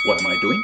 What am I doing?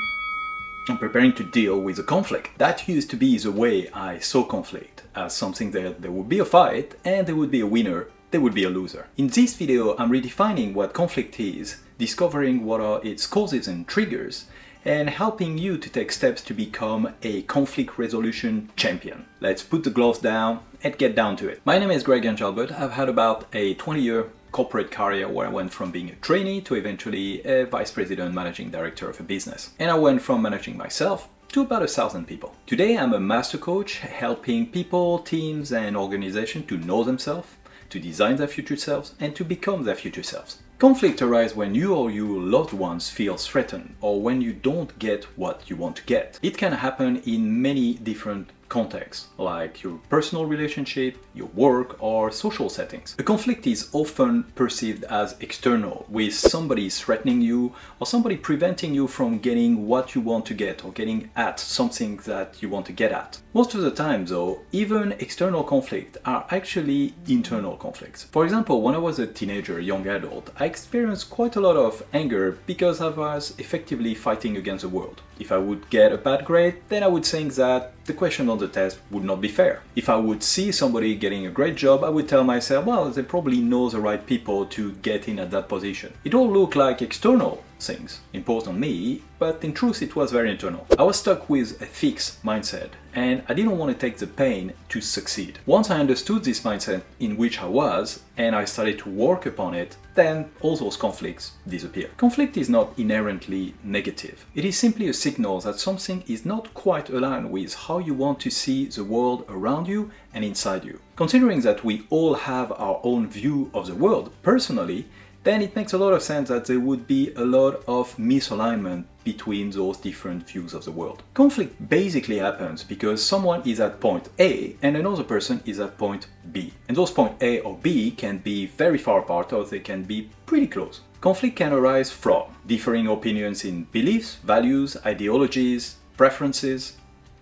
I'm preparing to deal with a conflict. That used to be the way I saw conflict, as something that there would be a fight and there would be a winner, there would be a loser. In this video, I'm redefining what conflict is, discovering what are its causes and triggers, and helping you to take steps to become a conflict resolution champion. Let's put the gloves down and get down to it. My name is Greg Angelbert. I've had about a 20-year corporate career where I went from being a trainee to eventually a vice president managing director of a business. And I went from managing myself to about 1,000 people. Today I'm a master coach helping people, teams and organizations to know themselves, to design their future selves and to become their future selves. Conflict arises when you or your loved ones feel threatened or when you don't get what you want to get. It can happen in many different contexts, like your personal relationship, your work, or social settings. A conflict is often perceived as external, with somebody threatening you or somebody preventing you from getting what you want to get or getting at something that you want to get at. Most of the time though, even external conflicts are actually internal conflicts. For example, when I was a teenager, young adult, I experienced quite a lot of anger because I was effectively fighting against the world. If I would get a bad grade, then I would think that the question on the test would not be fair. If I would see somebody getting a great job, I would tell myself, well, they probably know the right people to get in at that position. It all looked like external things imposed on me, but in truth it was very internal. I was stuck with a fixed mindset and I didn't want to take the pain to succeed. Once I understood this mindset in which I was and I started to work upon it, then all those conflicts disappear. Conflict is not inherently negative. It is simply a signal that something is not quite aligned with how you want to see the world around you and inside you. Considering that we all have our own view of the world personally, then it makes a lot of sense that there would be a lot of misalignment between those different views of the world. Conflict basically happens because someone is at point A and another person is at point B. And those point A or B can be very far apart or they can be pretty close. Conflict can arise from differing opinions in beliefs, values, ideologies, preferences,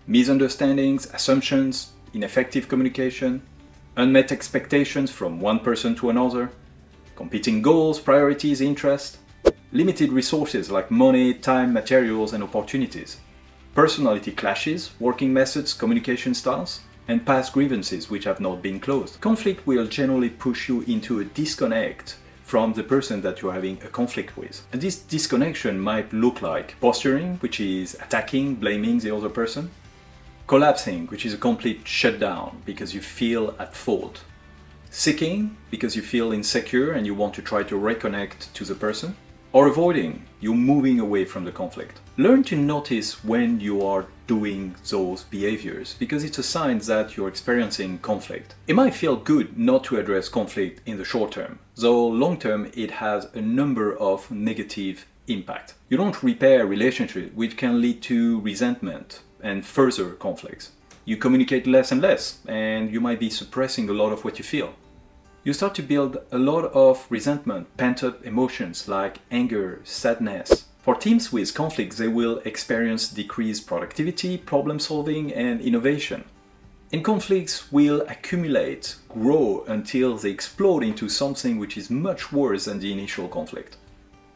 misunderstandings, assumptions, ineffective communication, unmet expectations from one person to another, competing goals, priorities, interests, limited resources like money, time, materials, and opportunities, personality clashes, working methods, communication styles, and past grievances which have not been closed. Conflict will generally push you into a disconnect from the person that you're having a conflict with. And this disconnection might look like posturing, which is attacking, blaming the other person, collapsing, which is a complete shutdown because you feel at fault, seeking because you feel insecure and you want to try to reconnect to the person, or avoiding, you're moving away from the conflict. Learn to notice when you are doing those behaviors because it's a sign that you're experiencing conflict. It might feel good not to address conflict in the short term, though long term it has a number of negative impacts. You don't repair relationships, which can lead to resentment and further conflicts. You communicate less and less, and you might be suppressing a lot of what you feel. You start to build a lot of resentment, pent-up emotions like anger, sadness. For teams with conflicts, they will experience decreased productivity, problem solving, and innovation. And conflicts will accumulate, grow until they explode into something which is much worse than the initial conflict.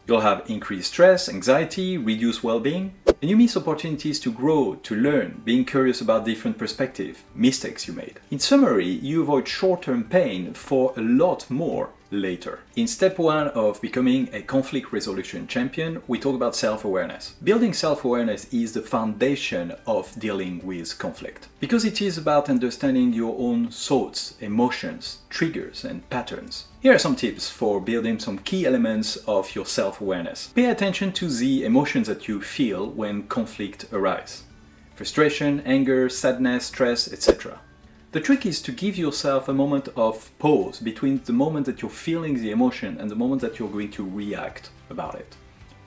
You'll have increased stress, anxiety, reduced well-being, and you miss opportunities to grow, to learn, being curious about different perspectives, mistakes you made. In summary, you avoid short-term pain for a lot more later. In step 1 of becoming a conflict resolution champion, we talk about self-awareness. Building self-awareness is the foundation of dealing with conflict, because it is about understanding your own thoughts, emotions, triggers, and patterns. Here are some tips for building some key elements of your self-awareness. Pay attention to the emotions that you feel when conflict arises. Frustration, anger, sadness, stress, etc. The trick is to give yourself a moment of pause between the moment that you're feeling the emotion and the moment that you're going to react about it.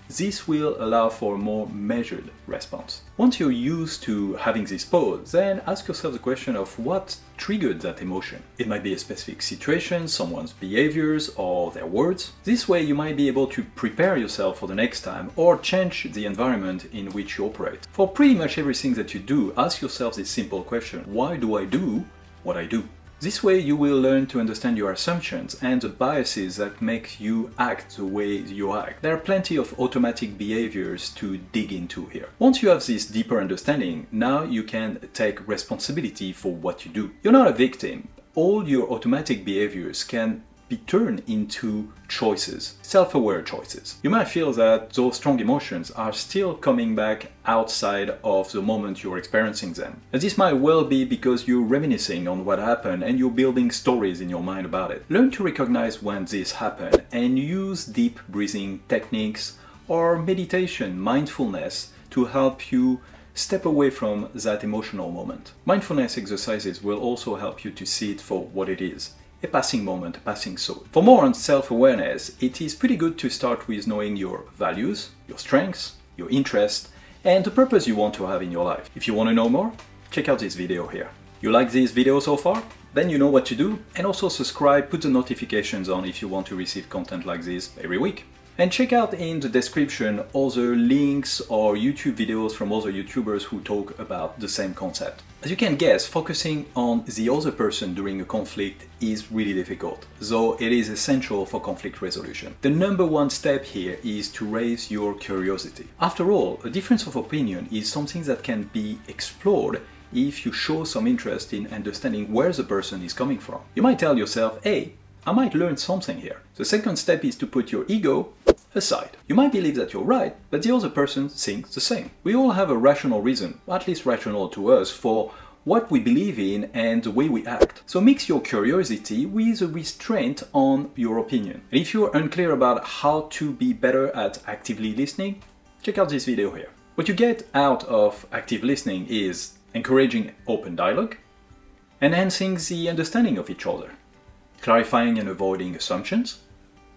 This will allow for a more measured response. Once you're used to having this pause, then ask yourself the question of what triggered that emotion. It might be a specific situation, someone's behaviors, or their words. This way you might be able to prepare yourself for the next time or change the environment in which you operate. For pretty much everything that you do, ask yourself this simple question: why do I do what I do? This way you will learn to understand your assumptions and the biases that make you act the way you act. There are plenty of automatic behaviors to dig into here. Once you have this deeper understanding, now you can take responsibility for what you do. You're not a victim. All your automatic behaviors can be turned into choices, self-aware choices. You might feel that those strong emotions are still coming back outside of the moment you're experiencing them. And this might well be because you're reminiscing on what happened and you're building stories in your mind about it. Learn to recognize when this happened and use deep breathing techniques or meditation, mindfulness to help you step away from that emotional moment. Mindfulness exercises will also help you to see it for what it is. A passing moment, a passing thought. For more on self-awareness, it is pretty good to start with knowing your values, your strengths, your interests, and the purpose you want to have in your life. If you want to know more, check out this video here. You like this video so far? Then you know what to do, and also subscribe, put the notifications on if you want to receive content like this every week. And check out in the description other links or YouTube videos from other YouTubers who talk about the same concept. As you can guess, focusing on the other person during a conflict is really difficult, though it is essential for conflict resolution. The number one step here is to raise your curiosity. After all, a difference of opinion is something that can be explored if you show some interest in understanding where the person is coming from. You might tell yourself, hey, I might learn something here. The second step is to put your ego aside. You might believe that you're right, but the other person thinks the same. We all have a rational reason, at least rational to us, for what we believe in and the way we act. So mix your curiosity with a restraint on your opinion. And if you're unclear about how to be better at actively listening, check out this video here. What you get out of active listening is encouraging open dialogue, enhancing the understanding of each other, clarifying and avoiding assumptions,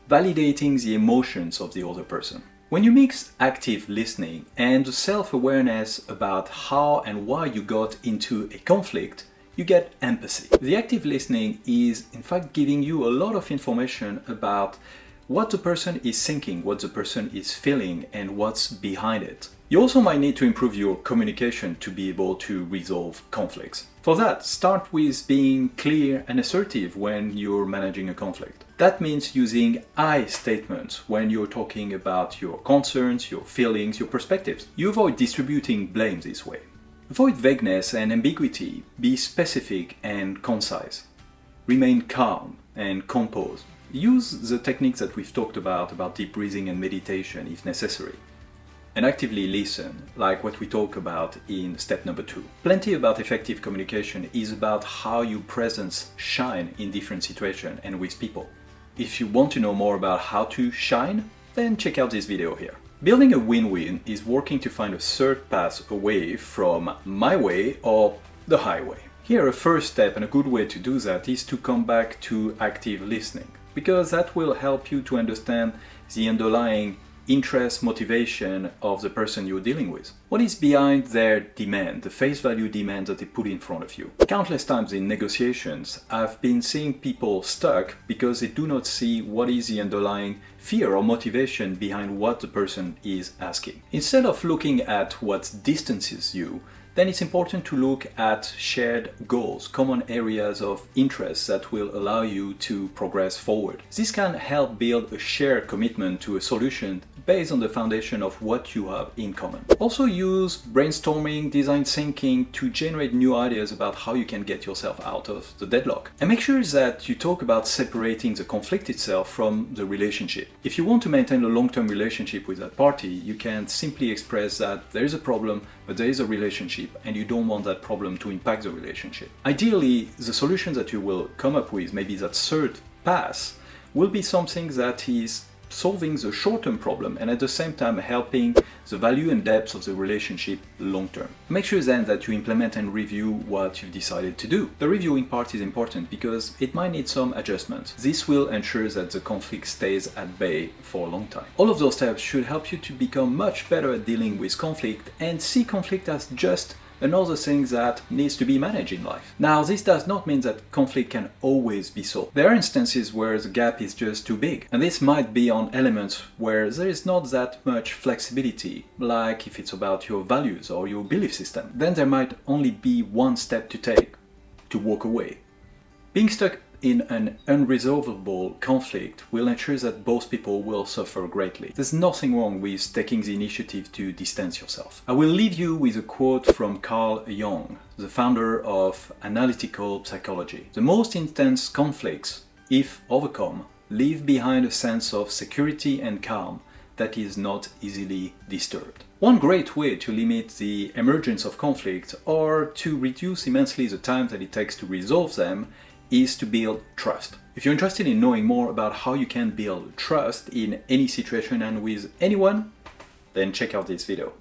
validating the emotions of the other person. When you mix active listening and self-awareness about how and why you got into a conflict, you get empathy. The active listening is in fact giving you a lot of information about what the person is thinking, what the person is feeling, and what's behind it. You also might need to improve your communication to be able to resolve conflicts. For that, start with being clear and assertive when you're managing a conflict. That means using I statements when you're talking about your concerns, your feelings, your perspectives. You avoid distributing blame this way. Avoid vagueness and ambiguity. Be specific and concise. Remain calm and composed. Use the techniques that we've talked about deep breathing and meditation if necessary. And actively listen, like what we talk about in step number 2. Plenty about effective communication is about how your presence shine in different situations and with people. If you want to know more about how to shine, then check out this video here. Building a win-win is working to find a third path away from my way or the highway. Here, a first step and a good way to do that is to come back to active listening, because that will help you to understand the underlying interest, motivation of the person you're dealing with. What is behind their demand, the face value demand that they put in front of you? Countless times in negotiations, I've been seeing people stuck because they do not see what is the underlying fear or motivation behind what the person is asking. Instead of looking at what distances you, then it's important to look at shared goals, common areas of interest that will allow you to progress forward. This can help build a shared commitment to a solution based on the foundation of what you have in common. Also use brainstorming, design thinking to generate new ideas about how you can get yourself out of the deadlock. And make sure that you talk about separating the conflict itself from the relationship. If you want to maintain a long-term relationship with that party, you can simply express that there is a problem, but there is a relationship and you don't want that problem to impact the relationship. Ideally, the solution that you will come up with, maybe that third path, will be something that is solving the short-term problem and at the same time helping the value and depth of the relationship long-term. Make sure then that you implement and review what you've decided to do. The reviewing part is important because it might need some adjustments. This will ensure that the conflict stays at bay for a long time. All of those steps should help you to become much better at dealing with conflict and see conflict as just another thing that needs to be managed in life. Now, this does not mean that conflict can always be solved. There are instances where the gap is just too big, and this might be on elements where there is not that much flexibility, like if it's about your values or your belief system. Then there might only be one step to take: to walk away. Being stuck in an unresolvable conflict will ensure that both people will suffer greatly. There's nothing wrong with taking the initiative to distance yourself. I will leave you with a quote from Carl Jung, the founder of analytical psychology. The most intense conflicts, if overcome, leave behind a sense of security and calm that is not easily disturbed. One great way to limit the emergence of conflict or to reduce immensely the time that it takes to resolve them is to build trust. If you're interested in knowing more about how you can build trust in any situation and with anyone, then check out this video.